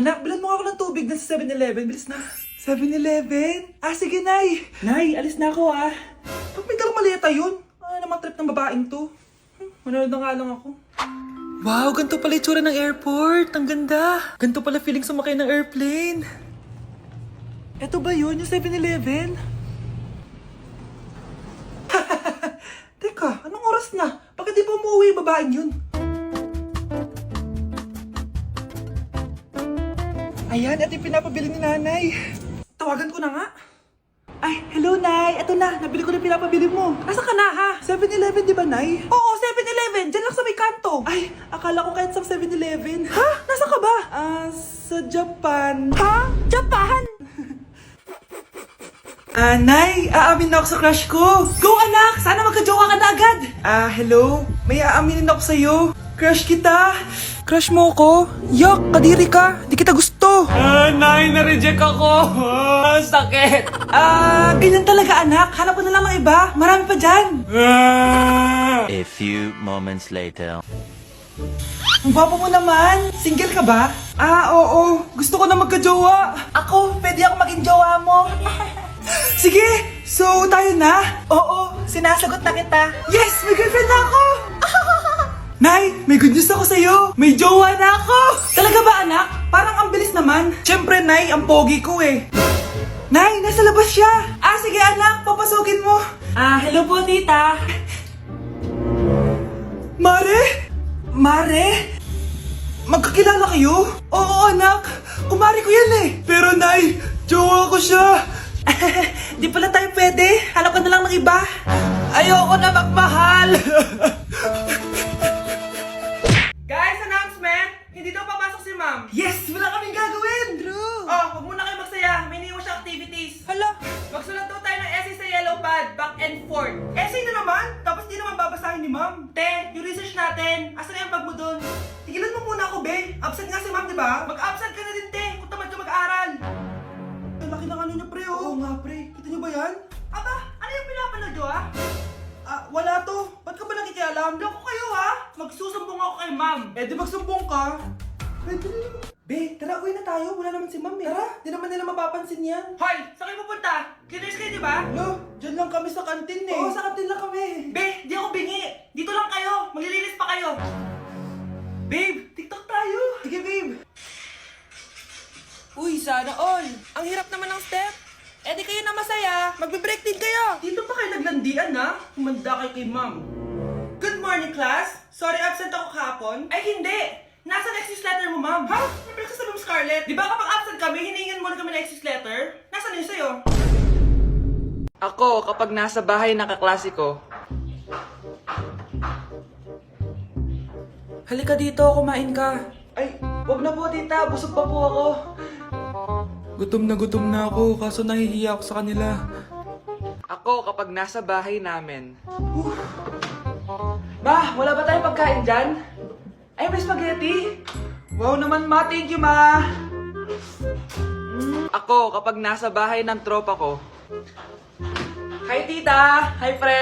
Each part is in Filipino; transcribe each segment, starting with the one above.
Anak, bilan mo ako ng tubig na sa 7-Eleven. Bilis na. 7-Eleven? Ah, sige, Nay. Nay, alis na ako, ah. Ba't may dalang maleta yun? Ano namang trip ng babaeng to? Manonood na nga lang ako. Wow, ganito pala itsura ng airport. Ang ganda. Ganito pala feeling sumakay ng airplane. Eto ba yun, yung 7-Eleven? Teka, anong oras na? Bakit di pa umuwi yung babaeng yun? Ayan, ito yung pinapabili ni nanay. Tawagan ko na nga. Ay, hello, Nay. Eto na, nabili ko na yung pinapabili mo. Nasa ka na, ha? 7-Eleven, di ba, Nay? Oo, 7-Eleven. Diyan lang sa may kanto. Ay, akala ko kahit sa 7-Eleven. Ha? Nasa ka ba? Sa Japan. Ha? Japan? Nay, aamin na ako sa crush ko. Go, anak! Sana magka-jowa ka na agad. Hello? May aaminin ako sa'yo. Crush kita. Crush mo ko? Yak, kadiri ka. Di kita gusto. Nay, na-reject ako. Sakit. Ganyan talaga, anak. Hanap ko na lang ng iba. Marami pa dyan. A few moments later. Ang gwapo mo naman. Single ka ba? Oo. Gusto ko na magka-jowa. Ako, pwede ako maging jowa mo. Sige, so tayo na? Oo, sinasagot na kita. Yes, may girlfriend na ako! Nay, may good news ako sa'yo. May jowa na ako! Talaga ba, anak? Parang ang bilis naman. Siyempre, Nay, ang pogi ko eh. Nay, nasa labas siya. Sige anak, papasukin mo. Hello po, tita. Mare? Mare? Magkakilala kayo? Oo, anak. Kumari ko yan eh. Pero, Nay, jowa ko siya. Di pala tayo pwede. Hanap ka na lang ng iba. Ayoko na magmahal. Guys, announcement! Hindi daw papasok si ma'am. Yes! Wala kaming gagawin! True! Huwag muna kayo magsaya. May iniwan siya activities. Hala! Magsulat daw tayo ng essay sa yellow pad, back and forth. Essay na naman? Tapos di naman babasahin ni ma'am. Te, yung research natin. Asan na yung bag mo dun? Tigilan mo muna ako, be. Absent nga si ma'am, di ba? Mag-absent ka na din, te. Kung tamad ka mag-aral. Ang laki ng ano niya, pre, oh. Oo nga, pre. Kita niyo ba yan? Aba, ano yung pinapanood nyo, ha? Wala to. Ba't ka ba nakikialam? Loko kayo, ha? Magsusumbong ako kay ma'am. Di magsumbong ka. Pwede na naman. Be, tara, uwi na tayo. Wala naman si ma'am, eh. Tara, di naman nila mapapansin yan. Hoy, saan kayo pupunta? Kinis kayo, di ba? No, dyan lang kami sa kantin, eh. Oo, sa kantin lang kami. Be, di ako bingi. Dito lang kayo. Maglilinis pa kayo. Babe, TikTok tayo. Sige, babe. Uy, sana all. Ang hirap naman ng step. Di kayo na masaya. Magbe-break din kayo. Dito pa kayo naglandian, ha? Humanda kayo kay ma'am. Good morning, class. Sorry, absent ako kahapon. Ay, hindi. Nasa excuse letter mo, ma'am. Ha? Ano pinagsasabi mo, Scarlett? Di ba kapag absent kami, hiningan mo na kami ng excuse letter? Nasaan yun sa'yo? Ako, kapag nasa bahay ng kaklase ko. Halika dito, kumain ka. Ay, wag na po, tita. Busog pa po ako. Gutom na ako, kaso nahihiya ako sa kanila. Ako, kapag nasa bahay namin. Ma, wala ba tayong pagkain dyan? Ay, may spaghetti. Wow naman, ma. Thank you, ma. Ako, kapag nasa bahay ng tropa ko. Hi, tita. Hi, pre.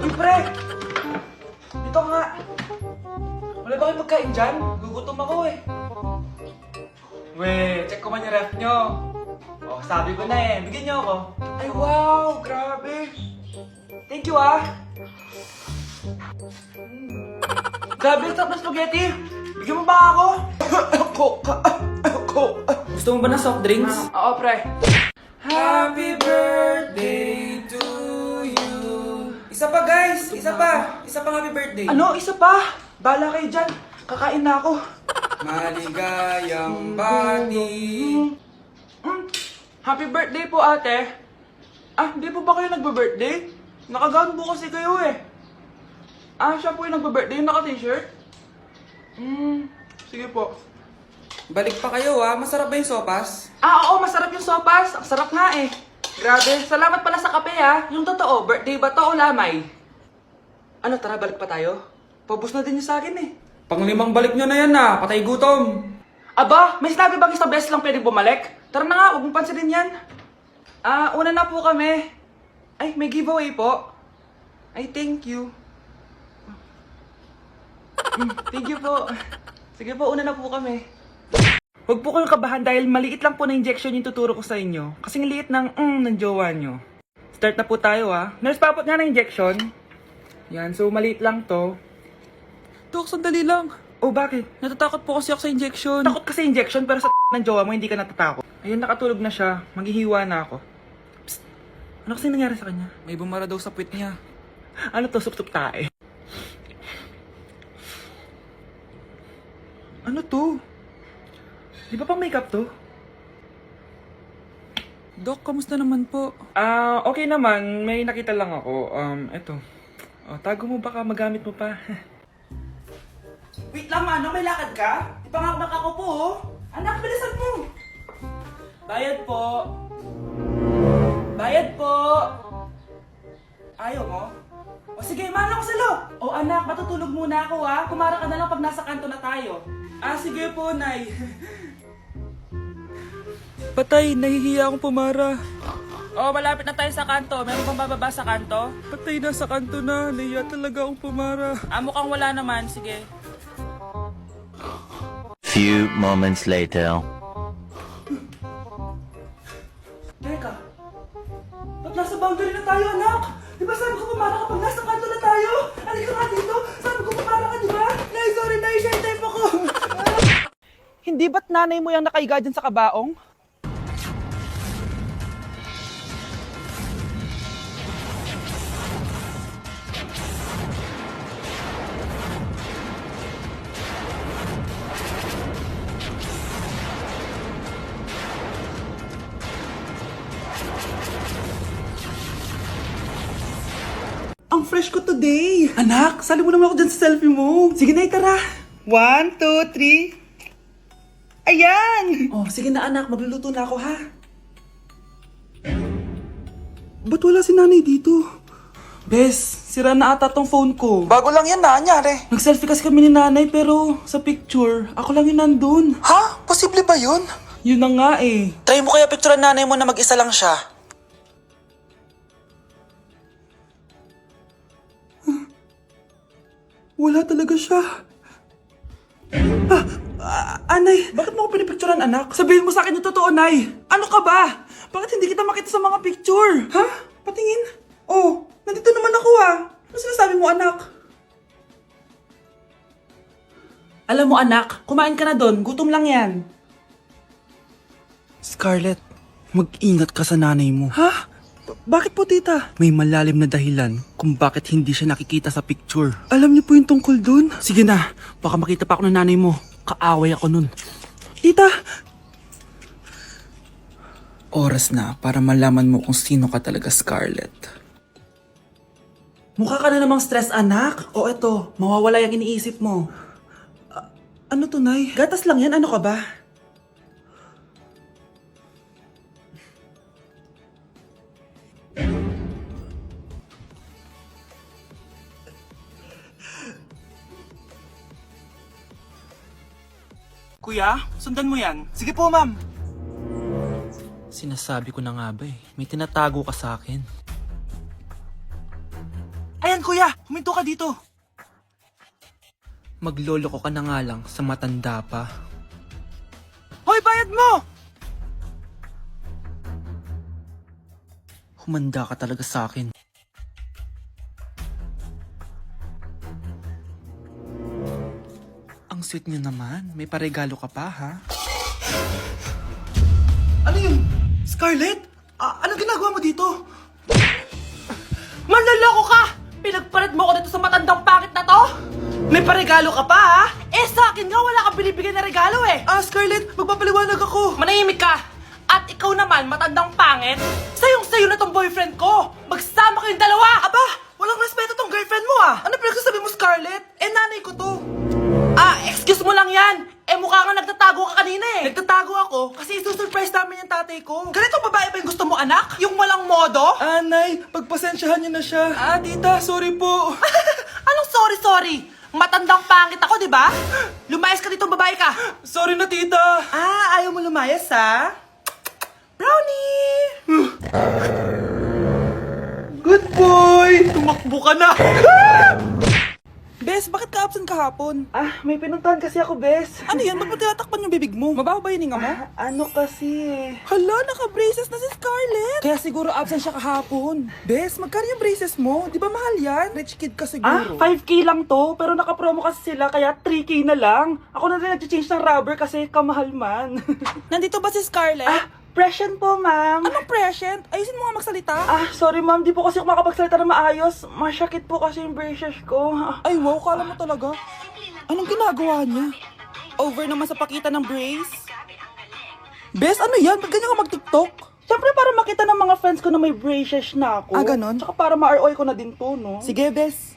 Uy, pre. Dito nga. Wala ba kayong pagkain dyan? Gugutom ako eh. We, check ko man yung ref nyo. Sabi ko na eh. Bigyan nyo ako. Ay, wow! Grabe! Thank you, ah! Grabe, sarap na spaghetti! Bigyan mo ba ako? Gusto mo ba ng soft drinks? Oo, pre. Happy birthday to you. Isa pa, guys! Isa pa happy birthday. Ano? Isa pa? Bala kayo dyan. Kakain na ako. Maligayang bati. Happy birthday po, ate. Hindi po ba kayo nagbe-birthday? Nakagown po kasi kayo eh. Siya po yung nagbe-birthday, yung naka-t-shirt? Sige po. Balik pa kayo masarap ba yung sopas? Oo, masarap yung sopas. Ang sarap nga eh. Grabe, salamat pala sa kape Yung totoo, birthday ba to o lamay? Ano, tara, balik pa tayo? Paubos na din yung sa akin eh. Panglimang balik nyo na yan patay gutom. Aba, may sinabi bang isang beses lang pwede bumalik? Tara na nga, huwag mong pansinin yan. Una na po kami. Ay, may giveaway po. Ay, thank you. Thank you po. Sige po, una na po kami. Huwag po kayong kabahan dahil maliit lang po na injection yung tuturo ko sa inyo. Kasing liit ng jowa nyo. Start na po tayo Nurse, papot nga ng injection. Yan, so maliit lang to. Dok, sandali lang. Oh, bakit? Natatakot po kasi ako sa injection. Takot ka sa injection pero sa ng jowa mo hindi ka natatakot. Ayun, nakatulog na siya. Maghihiwa na ako. Psst. Ano kasi nangyari sa kanya? May bumara daw sa puwit niya. Ano to? Sup-sup tae. Ano to? Di ba pang makeup to? Dok, kamusta naman po? Okay naman. May nakita lang ako. Eto. Tago mo baka magamit mo pa. Wait lang, Manong. May lakad ka? Ipangakmak ako po, Anak, bilisan mo. Bayad po. Bayad po. Ayaw mo? O sige, Manong, salo. O anak, matutulog muna ako, Kumara ka na lang pag nasa kanto na tayo. Sige po, Nay. Patay, nahihiya akong pumara. Malapit na tayo sa kanto. Meron bang bababa sa kanto? Patay, nasa kanto na. Nahiya talaga akong pumara. Mukhang wala naman. Sige. Few moments later. Teka. Ba't nasa boundary na tayo, anak? Di ba sabi ko pumara kapag nasa kanto na tayo? Halika nga dito. Sabi ko pumara ka, di ba? Nay, sorry, Nay. Shy type ako. Hindi ba't nanay mo yung nakaiga dyan sa kabaong? Ang fresh ko today! Anak, sali mo naman ako dyan sa selfie mo. Sige na, tara. 1, 2, 3. Ayan! Sige na anak, magluluto na ako ha. Ba't wala si nanay dito? Bes, sira na ata tong phone ko. Bago lang yan nangyari. Nag-selfie kasi kami ni nanay pero sa picture, ako lang yung nandun. Ha? Posible ba yun? Yun na nga eh. Try mo kaya picturean nanay mo na mag-isa lang siya. Wala talaga siya. Anay, bakit mo ako pinipicturean, anak? Sabihin mo sa akin yung totoo, Nay. Ano ka ba? Bakit hindi kita makita sa mga picture? Ha? Patingin? Nandito naman ako Ano sinasabi mo, anak? Alam mo, anak, kumain ka na doon. Gutom lang yan. Scarlett, mag-ingat ka sa nanay mo. Ha? Bakit po, tita? May malalim na dahilan kung bakit hindi siya nakikita sa picture. Alam niyo po yung tungkol dun? Sige na, baka makita pa ako ng nanay mo. Kaaway ako nun. Tita! Oras na para malaman mo kung sino ka talaga, Scarlett. Mukha ka na namang stress, anak. O eto, mawawala yung iniisip mo. Ano to, Nay? Gatas lang yan, ano ka ba? Kuya, sundan mo yan. Sige po, ma'am. Sinasabi ko na nga ba may tinatago ka sa akin. Ayan, kuya, huminto ka dito. Magloloko ka na nga lang sa matanda pa. Hoy, bayad mo! Humanda ka talaga sa akin. Ang sweet niyo naman. May paregalo ka pa, ha? Ano yun? Scarlett? Anong ginagawa mo dito? Manloloko ka! Pinagpalit mo ko dito sa matandang pangit na to? May paregalo ka pa, ha? Sa akin nga, wala kang binibigyan na regalo, Scarlett, magpapaliwanag ako. Manahimik ka! At ikaw naman, matandang pangit, sayong-sayo na tong boyfriend ko! Magsama kayong dalawa! Aba! Walang respeto tong girlfriend mo, Ano pinagsasabi mo, Scarlett? Nanay ko to. Excuse mo lang yan! Mukha nga nagtatago ka kanina Nagtatago ako kasi isusurprise namin yung tatay ko. Ganitong babae ba yung gusto mo, anak? Yung walang modo? Nay, pagpasensyahan niyo na siya. Tita, sorry po. Anong sorry? Matandang pangit ako, di ba? Lumayas ka dito, babae ka. Sorry na, tita. Ayaw mo lumayas, ha? Brownie! Good boy! Tumakbo ka na! Bes, bakit ka absent kahapon? May pinuntahan kasi ako, Bes. Ano yan? Ba't mo tinatakpan yung bibig mo? Mabaho ba yung hinga mo? Ano kasi? Hala, naka-braces na si Scarlett! Kaya siguro absent siya kahapon. Bes, magkano yung braces mo? Di ba mahal yan? Rich kid ka siguro. 5K lang to, pero nakapromo kasi sila, kaya 3K na lang. Ako na rin nag-change ng rubber kasi kamahal man. Nandito ba si Scarlett? Present po, ma'am. Anong present? Ayusin mo nga magsalita. Sorry ma'am, di po kasi ako makapagsalita na maayos. Masyakit po kasi yung braces ko. Ay wow, kala mo talaga. Anong ginagawa niya? Over naman sa pakita ng brace. Bes, ano yan? Ba't ganyan ka mag-tiktok? Siyempre para makita ng mga friends ko na may braces na ako. Ganon? Tsaka para ma-ROI ko na din to, no? Sige, Bes.